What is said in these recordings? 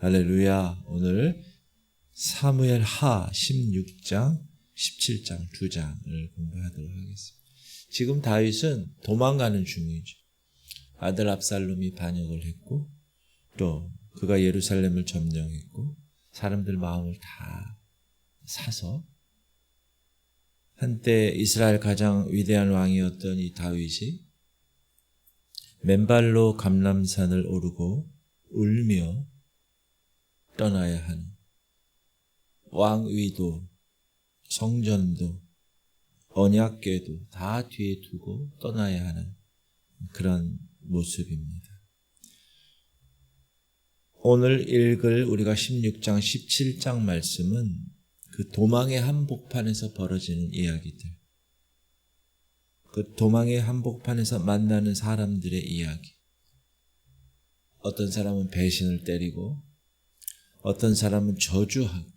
할렐루야. 오늘 사무엘하 16장, 17장 두 장을 공부하도록 하겠습니다. 지금 다윗은 도망가는 중이죠. 아들 압살롬이 반역을 했고 또 그가 예루살렘을 점령했고 사람들 마음을 다 사서 한때 이스라엘 가장 위대한 왕이었던 이 다윗이 맨발로 감람산을 오르고 울며 떠나야 하는, 왕위도 성전도 언약궤도 다 뒤에 두고 떠나야 하는 그런 모습입니다. 오늘 읽을 우리가 16장 17장 말씀은 그 도망의 한복판에서 벌어지는 이야기들, 그 도망의 한복판에서 만나는 사람들의 이야기. 어떤 사람은 배신을 때리고 어떤 사람은 저주하고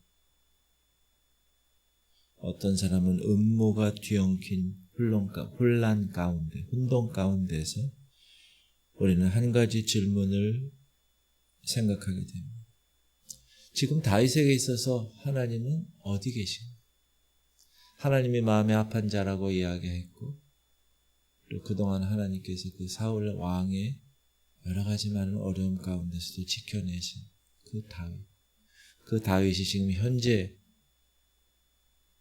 어떤 사람은 음모가 뒤엉킨 혼란 가운데, 혼돈 가운데서 우리는 한 가지 질문을 생각하게 됩니다. 지금 다윗에게 있어서 하나님은 어디 계신가? 하나님이 마음에 합한 자라고 이야기했고 또 그동안 하나님께서 그 사울 왕의 여러 가지 많은 어려움 가운데서도 지켜내신 그 다윗이 지금 현재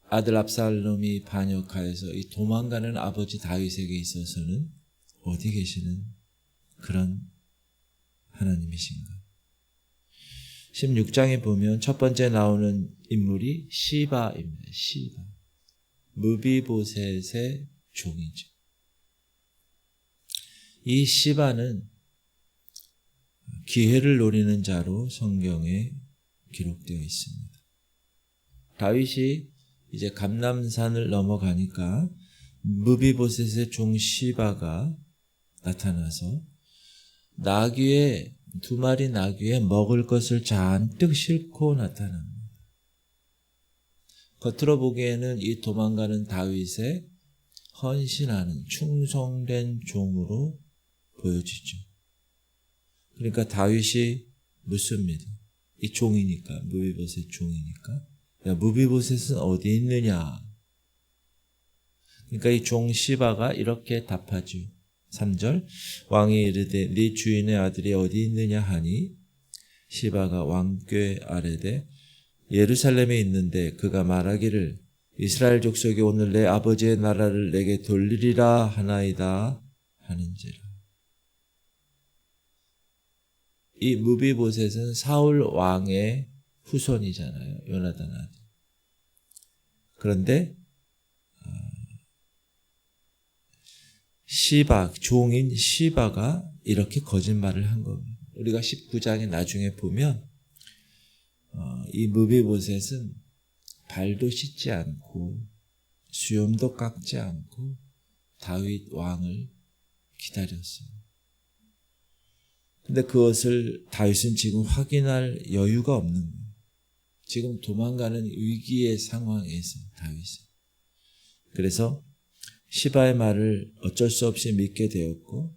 아들 압살롬이 반역하여서 이 도망가는 아버지 다윗에게 있어서는 어디 계시는 그런 하나님이신가? 16장에 보면 첫 번째 나오는 인물이 시바입니다. 시바. 무비보셋의 종이죠. 이 시바는 기회를 노리는 자로 성경에 기록되어 있습니다. 다윗이 이제 감람산을 넘어가니까 무비보셋의 종 시바가 나타나서 두 마리 나귀에 먹을 것을 잔뜩 싣고 나타납니다. 겉으로 보기에는 이 도망가는 다윗의 헌신하는 충성된 종으로 보여지죠. 그러니까 다윗이 묻습니다. 이 종이니까, 무비보셋 종이니까. 야, 무비보셋은 어디 있느냐? 그러니까 이 종 시바가 이렇게 답하죠. 3절, 왕이 이르되 네 주인의 아들이 어디 있느냐 하니 시바가 왕궤 아래되 예루살렘에 있는데 그가 말하기를 이스라엘 족속이 오늘 내 아버지의 나라를 내게 돌리리라 하나이다 하는지라. 이 무비보셋은 사울 왕의 후손이잖아요. 요나단 아들. 그런데 종인 시바가 이렇게 거짓말을 한 겁니다. 우리가 19장에 나중에 보면 이 무비보셋은 발도 씻지 않고 수염도 깎지 않고 다윗 왕을 기다렸어요. 근데 그것을 다윗은 지금 확인할 여유가 없는 거예요. 지금 도망가는 위기의 상황에서 다윗은. 그래서 시바의 말을 어쩔 수 없이 믿게 되었고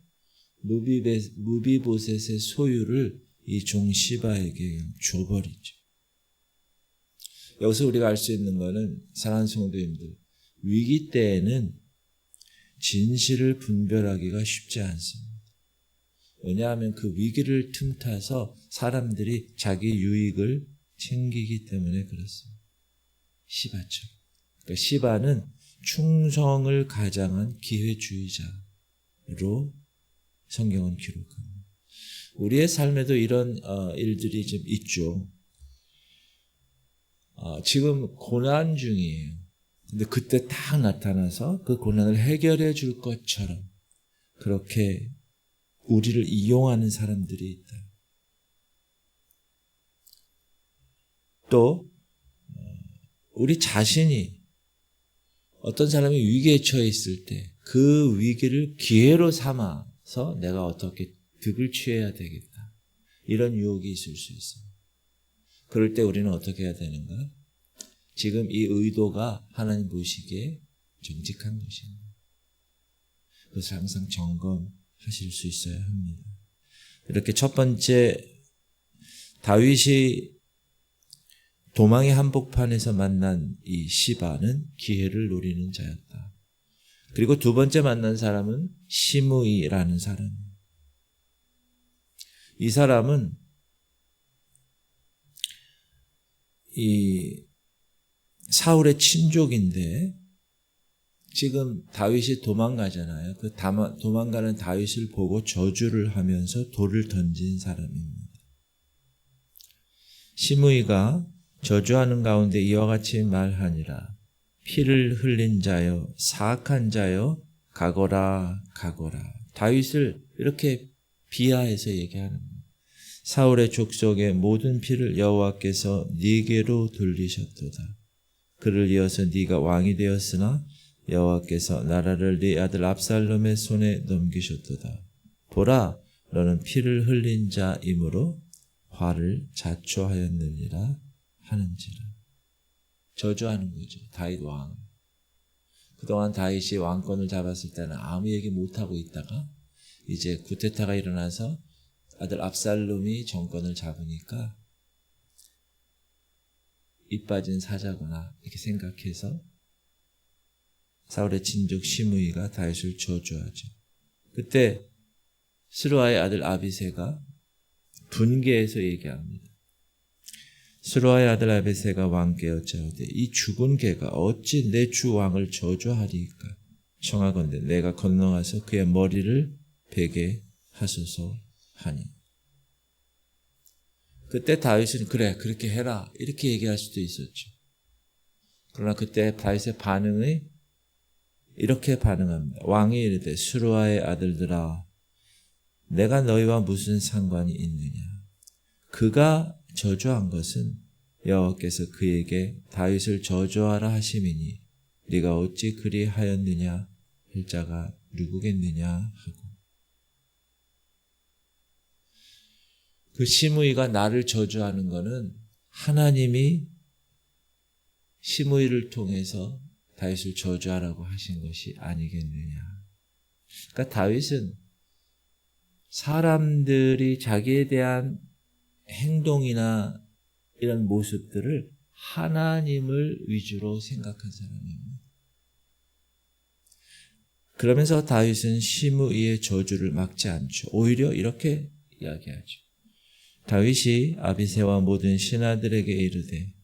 무비보셋의 소유를 이 종 시바에게 줘버리죠. 여기서 우리가 알 수 있는 것은 사랑하는 성도님들, 위기 때에는 진실을 분별하기가 쉽지 않습니다. 왜냐하면 그 위기를 틈타서 사람들이 자기 유익을 챙기기 때문에 그렇습니다. 시바처럼. 그러니까 시바는 충성을 가장한 기회주의자로 성경은 기록합니다. 우리의 삶에도 이런 일들이 좀 있죠. 지금 고난 중이에요. 근데 그때 딱 나타나서 그 고난을 해결해 줄 것처럼 그렇게 우리를 이용하는 사람들이 있다. 또 우리 자신이 어떤 사람이 위기에 처해 있을 때 그 위기를 기회로 삼아서 내가 어떻게 득을 취해야 되겠다. 이런 유혹이 있을 수 있어요. 그럴 때 우리는 어떻게 해야 되는가? 지금 이 의도가 하나님 보시기에 정직한 것입니다. 그것을 항상 점검하실 수 있어야 합니다. 이렇게 첫 번째 다윗이 도망의 한복판에서 만난 이 시바는 기회를 노리는 자였다. 그리고 두 번째 만난 사람은 시므이라는 사람이에요. 이 사람은 이 사울의 친족인데 지금 다윗이 도망가잖아요. 그 도망가는 다윗을 보고 저주를 하면서 돌을 던진 사람입니다. 시므이가 저주하는 가운데 이와 같이 말하니라. 피를 흘린 자여, 사악한 자여, 가거라, 가거라. 다윗을 이렇게 비하해서 얘기하는 거예요. 사울의 족속의 모든 피를 여호와께서 네게로 돌리셨도다. 그를 이어서 네가 왕이 되었으나 여호와께서 나라를 네 아들 압살롬의 손에 넘기셨도다. 보라, 너는 피를 흘린 자이므로 화를 자초하였느니라 하는지라. 저주하는 거죠. 다윗 왕. 그동안 다윗이 왕권을 잡았을 때는 아무 얘기 못하고 있다가 이제 쿠데타가 일어나서 아들 압살롬이 정권을 잡으니까 입 빠진 사자구나 이렇게 생각해서 사울의 친족 시므이가 다윗을 저주하죠. 그때 스루아의 아들 아비새가 분개해서 얘기합니다. 스루아의 아들 아비새가 왕께 여짜오되 이 죽은 개가 어찌 내 주 왕을 저주하리이까? 청하건대 내가 건너가서 그의 머리를 베게 하소서 하니. 그때 다윗은 그래 그렇게 해라 이렇게 얘기할 수도 있었죠. 그러나 그때 다윗의 반응이 이렇게 반응합니다. 왕이 이르되 스루아의 아들들아 내가 너희와 무슨 상관이 있느냐. 그가 저주한 것은 여호와께서 그에게 다윗을 저주하라 하심이니 네가 어찌 그리하였느냐 할 자가 누구겠느냐 하고. 그 시므이가 나를 저주하는 것은 하나님이 시므이를 통해서 다윗을 저주하라고 하신 것이 아니겠느냐. 그러니까 다윗은 사람들이 자기에 대한 행동이나 이런 모습들을 하나님을 위주로 생각한 사람입니다. 그러면서 다윗은 시므이의 저주를 막지 않죠. 오히려 이렇게 이야기하죠. 다윗이 아비새와 모든 신하들에게 이르되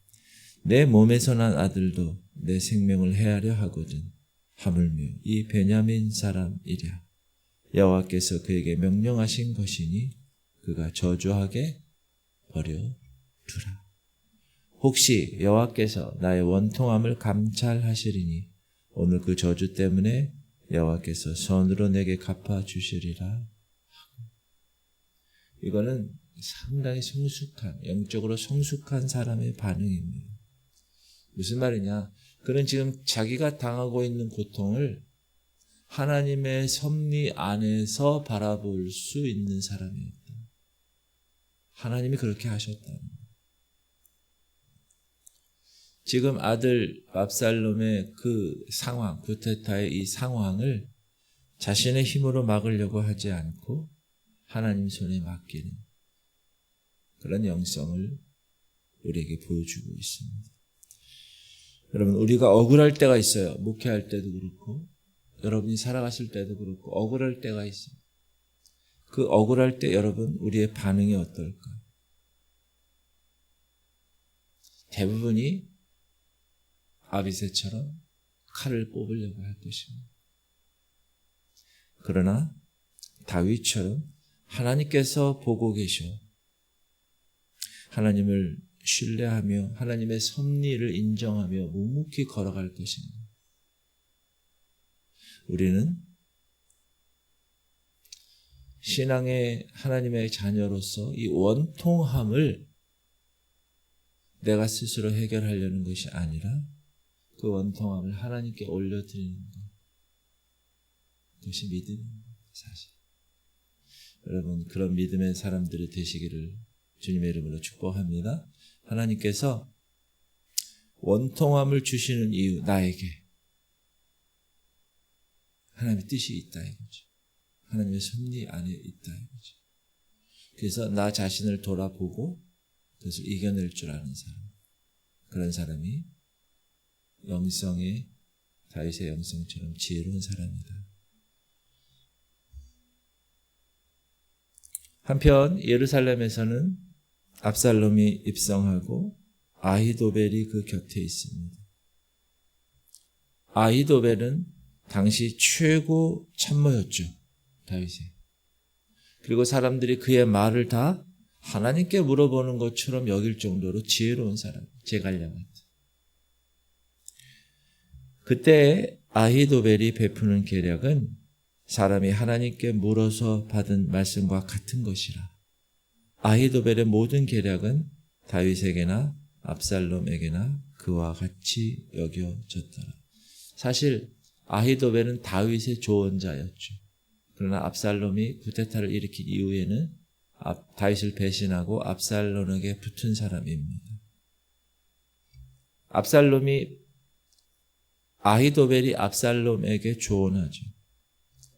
내 몸에서 난 아들도 내 생명을 해하려 하거든 하물며 이 베냐민 사람이랴. 여호와께서 그에게 명령하신 것이니 그가 저주하게 버려두라. 혹시 여호와께서 나의 원통함을 감찰하시리니 오늘 그 저주 때문에 여호와께서 선으로 내게 갚아주시리라. 이거는 상당히 성숙한, 영적으로 성숙한 사람의 반응입니다. 무슨 말이냐? 그는 지금 자기가 당하고 있는 고통을 하나님의 섭리 안에서 바라볼 수 있는 사람이었다. 하나님이 그렇게 하셨다는 거예요. 지금 아들 압살롬의 그 상황, 쿠데타의 이 상황을 자신의 힘으로 막으려고 하지 않고 하나님 손에 맡기는 그런 영성을 우리에게 보여주고 있습니다. 여러분, 우리가 억울할 때가 있어요. 목회할 때도 그렇고 여러분이 살아가실 때도 그렇고 억울할 때가 있어요. 그 억울할 때 여러분 우리의 반응이 어떨까? 대부분이 아비새처럼 칼을 뽑으려고 할 것입니다. 그러나 다윗처럼 하나님께서 보고 계셔 하나님을 신뢰하며 하나님의 섭리를 인정하며 묵묵히 걸어갈 것입니다. 우리는 신앙의 하나님의 자녀로서 이 원통함을 내가 스스로 해결하려는 것이 아니라 그 원통함을 하나님께 올려드리는 것. 그것이 믿음입니다. 사실. 여러분 그런 믿음의 사람들이 되시기를 주님의 이름으로 축복합니다. 하나님께서 원통함을 주시는 이유 나에게 하나님의 뜻이 있다 이거죠. 하나님의 섭리 안에 있다 이거죠. 그래서 나 자신을 돌아보고 그것을 이겨낼 줄 아는 사람. 그런 사람이 다윗의 영성처럼 지혜로운 사람이다. 한편 예루살렘에서는 압살롬이 입성하고 아히도벨이 그 곁에 있습니다. 아히도벨은 당시 최고 참모였죠. 다윗이. 그리고 사람들이 그의 말을 다 하나님께 물어보는 것처럼 여길 정도로 지혜로운 사람, 제갈량이었다. 그때 아히도벨이 베푸는 계략은 사람이 하나님께 물어서 받은 말씀과 같은 것이라. 아히도벨의 모든 계략은 다윗에게나 압살롬에게나 그와 같이 여겨졌더라. 사실 아히도벨은 다윗의 조언자였죠. 그러나 압살롬이 쿠데타를 일으킨 이후에는 다윗을 배신하고 압살롬에게 붙은 사람입니다. 아히도벨이 압살롬에게 조언하죠.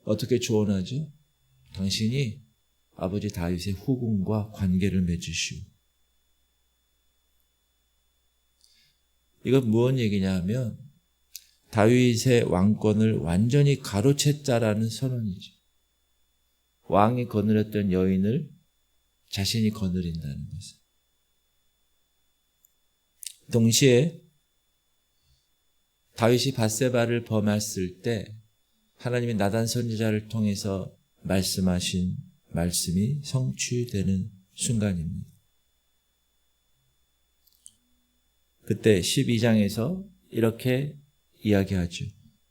어떻게 조언하죠? 당신이 아버지 다윗의 후궁과 관계를 맺으시오. 이건 무슨 얘기냐 하면 다윗의 왕권을 완전히 가로챘자라는 선언이죠. 왕이 거느렸던 여인을 자신이 거느린다는 것은. 동시에 다윗이 밧세바를 범했을 때 하나님이 나단 선지자를 통해서 말씀하신 말씀이 성취되는 순간입니다. 그때 12장에서 이렇게 이야기하죠.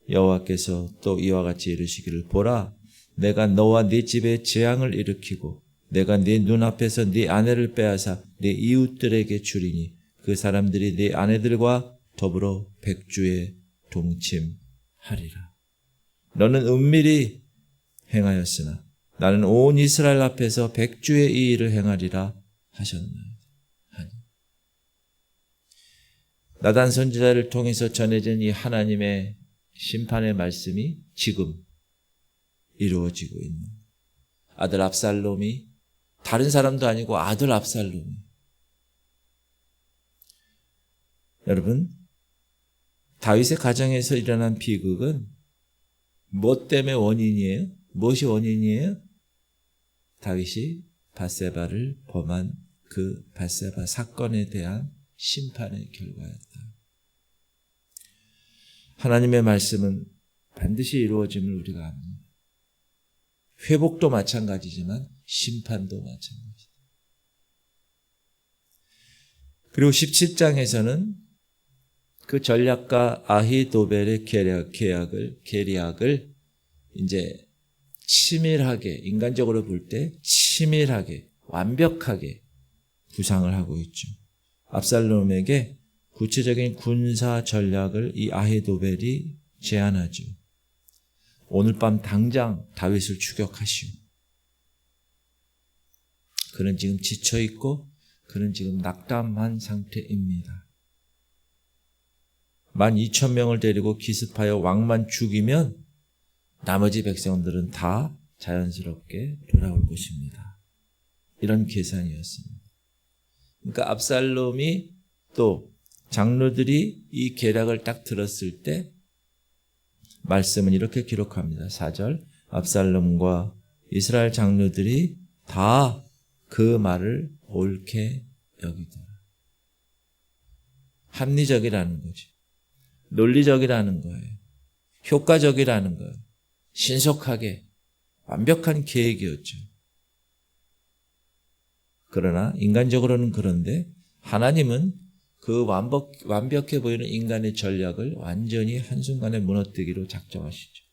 여호와께서 또 이와 같이 이르시기를 보라 내가 너와 네 집에 재앙을 일으키고 내가 네 눈앞에서 네 아내를 빼앗아 네 이웃들에게 주리니 그 사람들이 네 아내들과 더불어 백주에 동침하리라. 너는 은밀히 행하였으나 나는 온 이스라엘 앞에서 백주의 이 일을 행하리라 하셨나이다. 나단 선지자를 통해서 전해진 이 하나님의 심판의 말씀이 지금 이루어지고 있는 아들 압살롬이 다른 사람도 아니고 아들 압살롬이. 여러분, 다윗의 가정에서 일어난 비극은 무엇 때문에 원인이에요? 무엇이 원인이에요? 다윗이 밧세바를 범한 그 밧세바 사건에 대한 심판의 결과였다. 하나님의 말씀은 반드시 이루어짐을 우리가 압니다. 회복도 마찬가지지만 심판도 마찬가지다. 그리고 17장에서는 그 전략가 아히도벨의 계략을 이제 치밀하게, 인간적으로 볼 때 치밀하게, 완벽하게 구상을 하고 있죠. 압살롬에게 구체적인 군사 전략을 이 아히도벨이 제안하죠. 오늘 밤 당장 다윗을 추격하시오. 그는 지금 지쳐있고 그는 지금 낙담한 상태입니다. 12,000명을 데리고 기습하여 왕만 죽이면 나머지 백성들은 다 자연스럽게 돌아올 것입니다. 이런 계산이었습니다. 그러니까 압살롬이 또 장로들이 이 계략을 딱 들었을 때 말씀은 이렇게 기록합니다. 4절 압살롬과 이스라엘 장로들이 다 그 말을 옳게 여기더라. 합리적이라는 거지. 논리적이라는 거예요. 효과적이라는 거예요. 신속하게 완벽한 계획이었죠. 그러나 인간적으로는 그런데 하나님은 그 완벽해 보이는 인간의 전략을 완전히 한순간에 무너뜨기로 작정하시죠.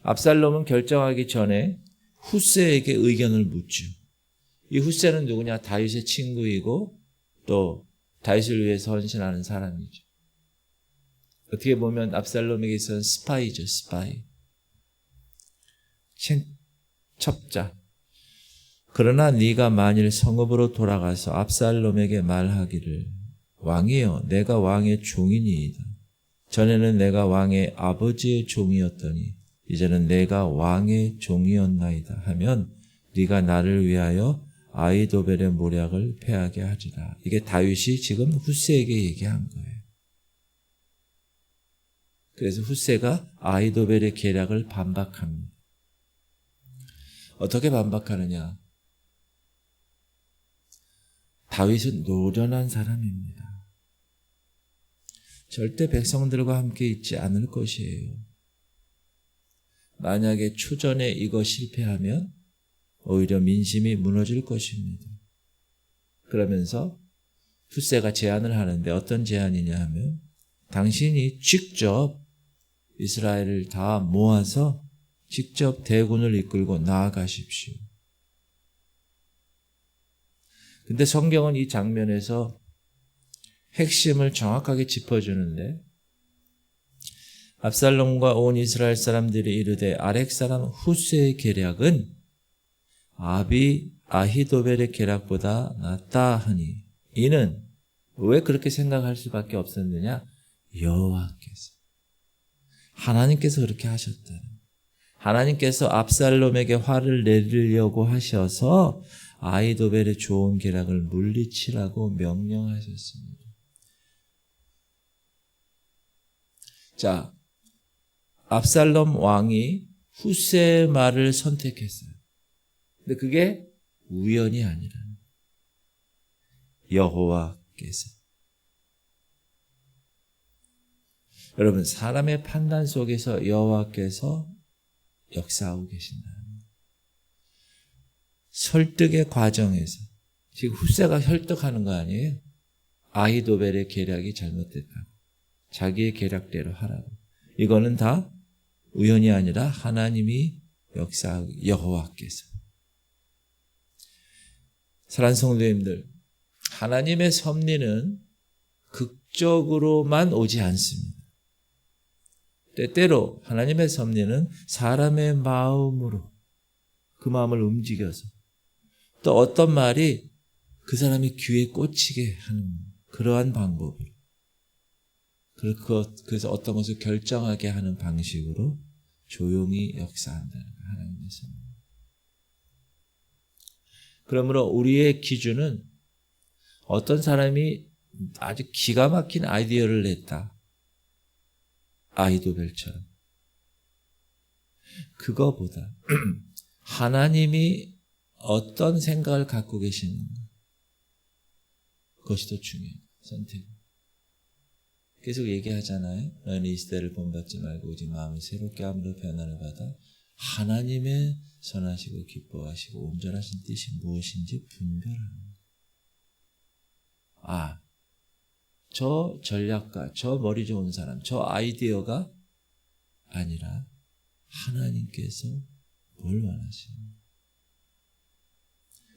압살롬은 결정하기 전에 후세에게 의견을 묻죠. 이 후세는 누구냐? 다윗의 친구이고 또 다윗을 위해서 헌신하는 사람이죠. 어떻게 보면 압살롬에게 있어서는 스파이죠. 스파이. 첩자. 그러나 네가 만일 성읍으로 돌아가서 압살롬에게 말하기를 왕이여 내가 왕의 종이니이다. 전에는 내가 왕의 아버지의 종이었더니 이제는 내가 왕의 종이었나이다 하면 네가 나를 위하여 아히도벨의 모략을 패하게 하리라. 이게 다윗이 지금 훗세에게 얘기한 거예요. 그래서 훗세가 아히도벨의 계략을 반박합니다. 어떻게 반박하느냐? 다윗은 노련한 사람입니다. 절대 백성들과 함께 있지 않을 것이에요. 만약에 초전에 이거 실패하면 오히려 민심이 무너질 것입니다. 그러면서 훗세가 제안을 하는데 어떤 제안이냐 하면 당신이 직접 이스라엘을 다 모아서 직접 대군을 이끌고 나아가십시오. 근데 성경은 이 장면에서 핵심을 정확하게 짚어주는데 압살롬과 온 이스라엘 사람들이 이르되 아렉 사람 훗세의 계략은 아히도벨의 계략보다 낫다 하니 이는 왜 그렇게 생각할 수밖에 없었느냐? 여호와께서 하나님께서 그렇게 하셨다는, 하나님께서 압살롬에게 화를 내리려고 하셔서 아히도벨의 좋은 계략을 물리치라고 명령하셨습니다. 자, 압살롬 왕이 훗세의 말을 선택했어요. 근데 그게 우연이 아니라 여호와께서. 여러분, 사람의 판단 속에서 여호와께서 역사하고 계신다. 설득의 과정에서 지금 훗세가 설득하는 거 아니에요? 아히도벨의 계략이 잘못됐다고, 자기의 계략대로 하라고. 이거는 다 우연이 아니라 하나님이 역사하고 여호와께서. 사랑하는 성도님들, 하나님의 섭리는 극적으로만 오지 않습니다. 때때로 하나님의 섭리는 사람의 마음으로 그 마음을 움직여서 또 어떤 말이 그 사람이 귀에 꽂히게 하는 그러한 방법으로, 그래서 어떤 것을 결정하게 하는 방식으로 조용히 역사한다는 거예요. 하나님의 섭리. 그러므로 우리의 기준은 어떤 사람이 아주 기가 막힌 아이디어를 냈다, 아히도벨처럼, 그거보다 하나님이 어떤 생각을 갖고 계시는가, 그것이 더 중요해요. 선택. 계속 얘기하잖아요. 너는 이 시대를 본받지 말고 오직 마음을 새롭게 함으로 변화를 받아 하나님의 선하시고 기뻐하시고 온전하신 뜻이 무엇인지 분별하는. 저 전략가, 저 머리 좋은 사람, 저 아이디어가 아니라 하나님께서 뭘 원하시는,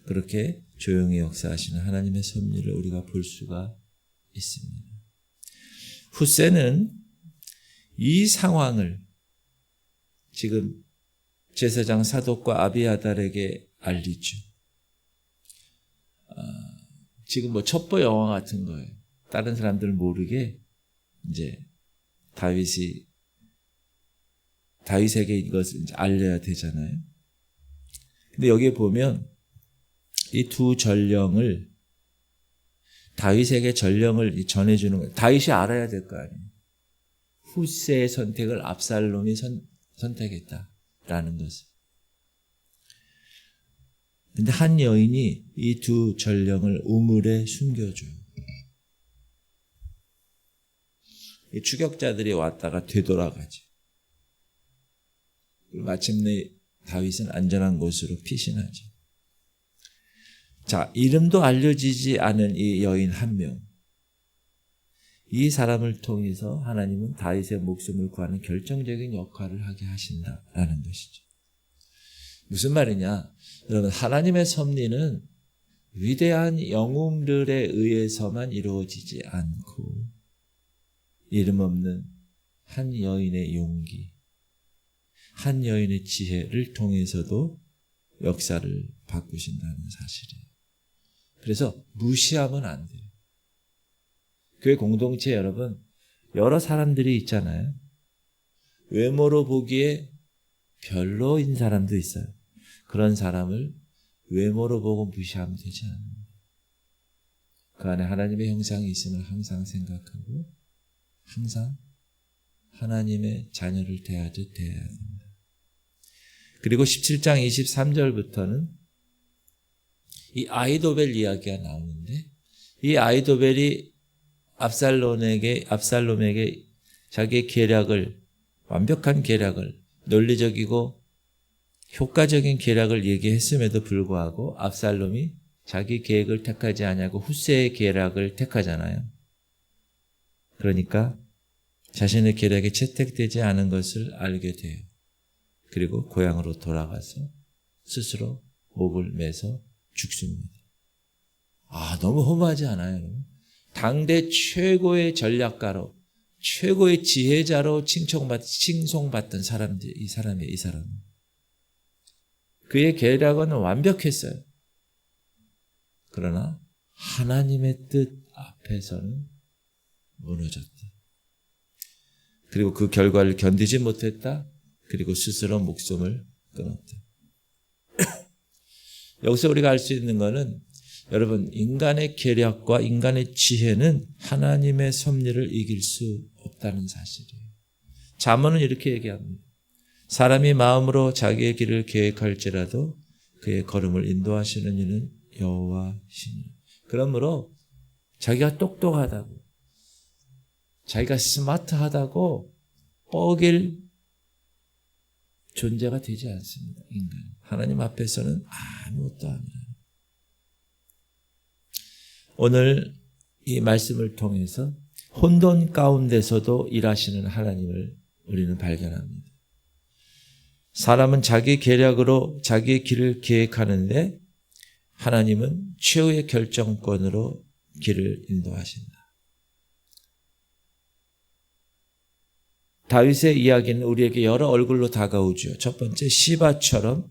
그렇게 조용히 역사하시는 하나님의 섭리를 우리가 볼 수가 있습니다. 훗세는 이 상황을 지금 제사장 사독과 아비아달에게 알리죠. 지금 뭐 첩보 영화 같은 거예요. 다른 사람들 모르게 이제 다윗에게 이것을 이제 알려야 되잖아요. 근데 여기에 보면 이 두 전령을, 다윗에게 전령을 전해주는 거예요. 다윗이 알아야 될 거 아니에요. 훗세의 선택을 압살롬이 선택했다라는 것을. 근데 한 여인이 이 두 전령을 우물에 숨겨줘요. 이 추격자들이 왔다가 되돌아가죠. 마침내 다윗은 안전한 곳으로 피신하죠. 자, 이름도 알려지지 않은 이 여인 한 명. 이 사람을 통해서 하나님은 다윗의 목숨을 구하는 결정적인 역할을 하게 하신다라는 것이죠. 무슨 말이냐? 여러분, 하나님의 섭리는 위대한 영웅들에 의해서만 이루어지지 않고 이름 없는 한 여인의 용기, 한 여인의 지혜를 통해서도 역사를 바꾸신다는 사실이에요. 그래서 무시하면 안 돼요. 교회 공동체 여러분, 여러 사람들이 있잖아요. 외모로 보기에 별로인 사람도 있어요. 그런 사람을 외모로 보고 무시하면 되지 않습니다. 그 안에 하나님의 형상이 있음을 항상 생각하고 항상 하나님의 자녀를 대하듯 대해야 합니다. 그리고 17장 23절부터는 이 아히도벨 이야기가 나오는데, 이 아히도벨이 압살롬에게 자기의 계략을, 완벽한 계략을, 논리적이고 효과적인 계략을 얘기했음에도 불구하고 압살롬이 자기 계획을 택하지 아니하고 후세의 계략을 택하잖아요. 그러니까 자신의 계략에 채택되지 않은 것을 알게 돼요. 그리고 고향으로 돌아가서 스스로 목을 매서 죽습니다. 너무 허무하지 않아요? 당대 최고의 전략가로, 최고의 지혜자로 칭송받던 사람들, 이 사람은. 그의 계략은 완벽했어요. 그러나 하나님의 뜻 앞에서는 무너졌다. 그리고 그 결과를 견디지 못했다. 그리고 스스로 목숨을 끊었다. 여기서 우리가 알 수 있는 것은, 여러분, 인간의 계략과 인간의 지혜는 하나님의 섭리를 이길 수 없다는 사실이에요. 잠언은 이렇게 얘기합니다. 사람이 마음으로 자기의 길을 계획할지라도 그의 걸음을 인도하시는 이는 여호와시니. 그러므로 자기가 똑똑하다고, 자기가 스마트하다고 뻐길 존재가 되지 않습니다. 인간. 하나님 앞에서는 아무것도 아니에요. 오늘 이 말씀을 통해서 혼돈 가운데서도 일하시는 하나님을 우리는 발견합니다. 사람은 자기 계략으로 자기의 길을 계획하는데 하나님은 최후의 결정권으로 길을 인도하신다. 다윗의 이야기는 우리에게 여러 얼굴로 다가오죠. 첫 번째, 시바처럼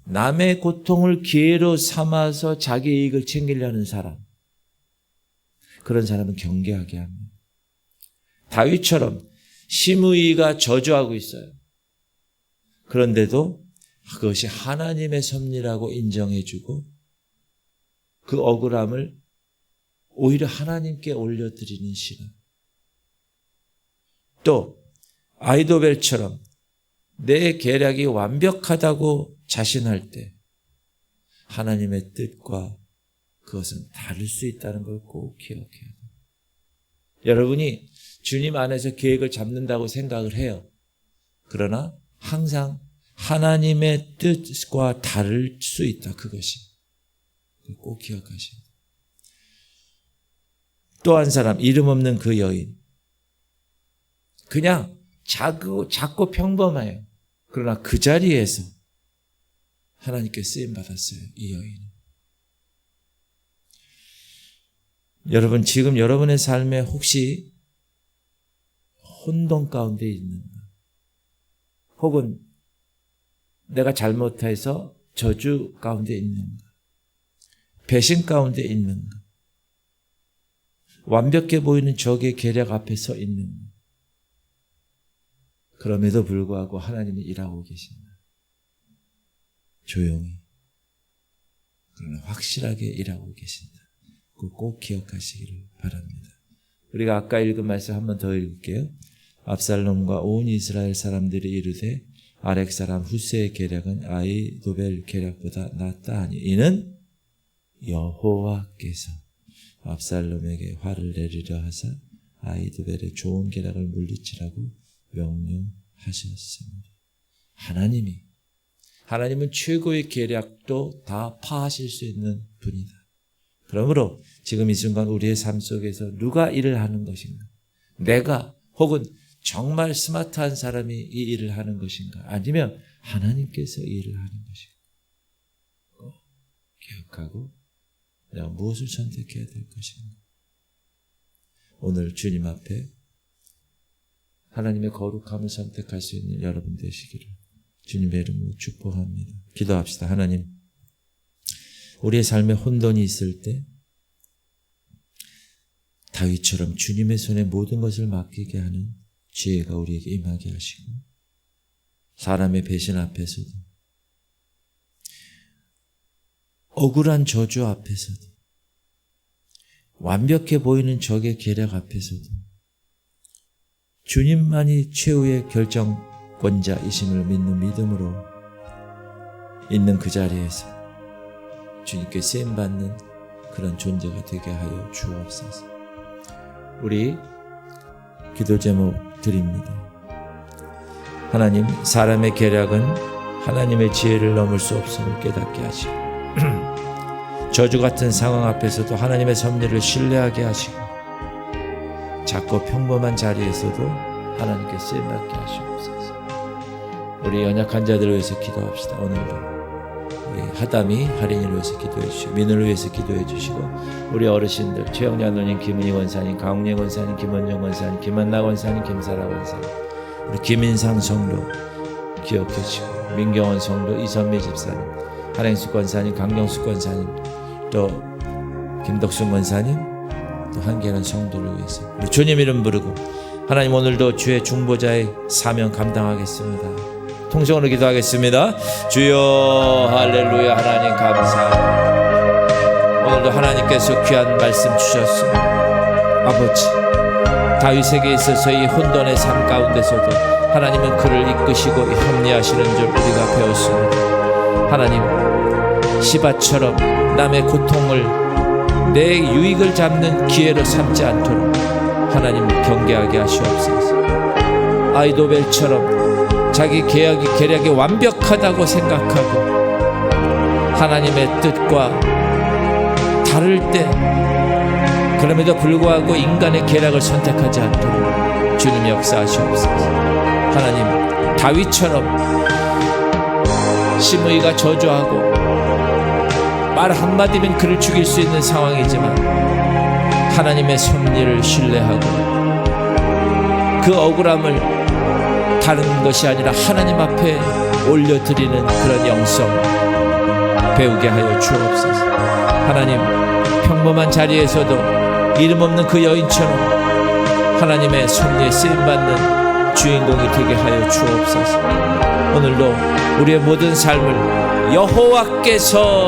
남의 고통을 기회로 삼아서 자기 이익을 챙기려는 사람. 그런 사람은 경계하게 합니다. 다윗처럼 시므이가 저주하고 있어요. 그런데도 그것이 하나님의 섭리라고 인정해주고 그 억울함을 오히려 하나님께 올려드리는 신앙. 또 아히도벨처럼 내 계략이 완벽하다고 자신할 때 하나님의 뜻과 그것은 다를 수 있다는 걸 꼭 기억해야 돼요. 여러분이 주님 안에서 계획을 잡는다고 생각을 해요. 그러나 항상 하나님의 뜻과 다를 수 있다. 그것이. 꼭 기억하셔야 돼요. 또 한 사람, 이름 없는 그 여인. 그냥 작고 평범해요. 그러나 그 자리에서 하나님께 쓰임받았어요. 이 여인은. 여러분, 지금 여러분의 삶에 혹시 혼돈 가운데 있는가? 혹은 내가 잘못해서 저주 가운데 있는가? 배신 가운데 있는가? 완벽해 보이는 적의 계략 앞에 서 있는가? 그럼에도 불구하고 하나님이 일하고 계신다. 조용히. 그러나 확실하게 일하고 계신다. 그걸 꼭 기억하시기를 바랍니다. 우리가 아까 읽은 말씀 한 번 더 읽을게요. 압살롬과 온 이스라엘 사람들이 이르되 아렉 사람 후세의 계략은 아히도벨 계략보다 낫다 하니 이는 여호와께서 압살롬에게 화를 내리려 하사 아히도벨의 좋은 계략을 물리치라고 명령하셨습니다. 하나님은 최고의 계략도 다 파하실 수 있는 분이다. 그러므로 지금 이 순간 우리의 삶 속에서 누가 일을 하는 것인가? 내가 혹은 정말 스마트한 사람이 이 일을 하는 것인가? 아니면 하나님께서 이 일을 하는 것인가? 꼭 기억하고 내가 무엇을 선택해야 될 것인가? 오늘 주님 앞에 하나님의 거룩함을 선택할 수 있는 여러분 되시기를 주님의 이름으로 축복합니다. 기도합시다. 하나님, 우리의 삶에 혼돈이 있을 때 다윗처럼 주님의 손에 모든 것을 맡기게 하는 지혜가 우리에게 임하게 하시고 사람의 배신 앞에서도 억울한 저주 앞에서도, 완벽해 보이는 적의 계략 앞에서도 주님만이 최후의 결정권자이심을 믿는 믿음으로 있는 그 자리에서 주님께 쓰임받는 그런 존재가 되게 하여 주옵소서. 우리 기도 제목 드립니다. 하나님, 사람의 계략은 하나님의 지혜를 넘을 수 없음을 깨닫게 하시고 저주 같은 상황 앞에서도 하나님의 섭리를 신뢰하게 하시고 작고 평범한 자리에서도 하나님께 쓰임받게 하시옵소서. 우리 연약한 자들을 위해서 기도합시다. 오늘도 우리 하담이 할인을 위해서 기도해 주시고 민우를 위해서 기도해 주시고 우리 어르신들 최영자 누님, 김은희 원사님, 강웅영 원사님, 김원정 원사님, 김한나 원사님, 김사라 원사님, 우리 김인상 성도 기억해 주시고 민경원 성도, 이선미 집사님, 한행숙 권사님, 강경숙 권사님, 또 김덕순 권사님, 또 한계란 성도를 위해서 우리 주님 이름 부르고 하나님, 오늘도 주의 중보자의 사명 감당하겠습니다. 통성으로 기도하겠습니다. 주여 할렐루야. 하나님 감사합니다. 오늘도 하나님께서 귀한 말씀 주셨습니다. 아버지, 다윗에게 있어서 이 혼돈의 삶 가운데서도 하나님은 그를 이끄시고 협리하시는 줄 우리가 배웠습니다. 하나님, 시바처럼 남의 고통을 내 유익을 잡는 기회로 삼지 않도록 하나님 경계하게 하시옵소서. 아이도벨처럼 자기 계략이 완벽하다고 생각하고 하나님의 뜻과 다를 때 그럼에도 불구하고 인간의 계략을 선택하지 않도록 주님 역사하시옵소서. 하나님, 다윗처럼 시므이가 저주하고 말 한마디면 그를 죽일 수 있는 상황이지만 하나님의 섭리를 신뢰하고 그 억울함을 다른 것이 아니라 하나님 앞에 올려드리는 그런 영성 배우게 하여 주옵소서. 하나님, 평범한 자리에서도 이름 없는 그 여인처럼 하나님의 섭리에 쓰임받는 주인공이 되게 하여 주옵소서. 오늘도 우리의 모든 삶을 여호와께서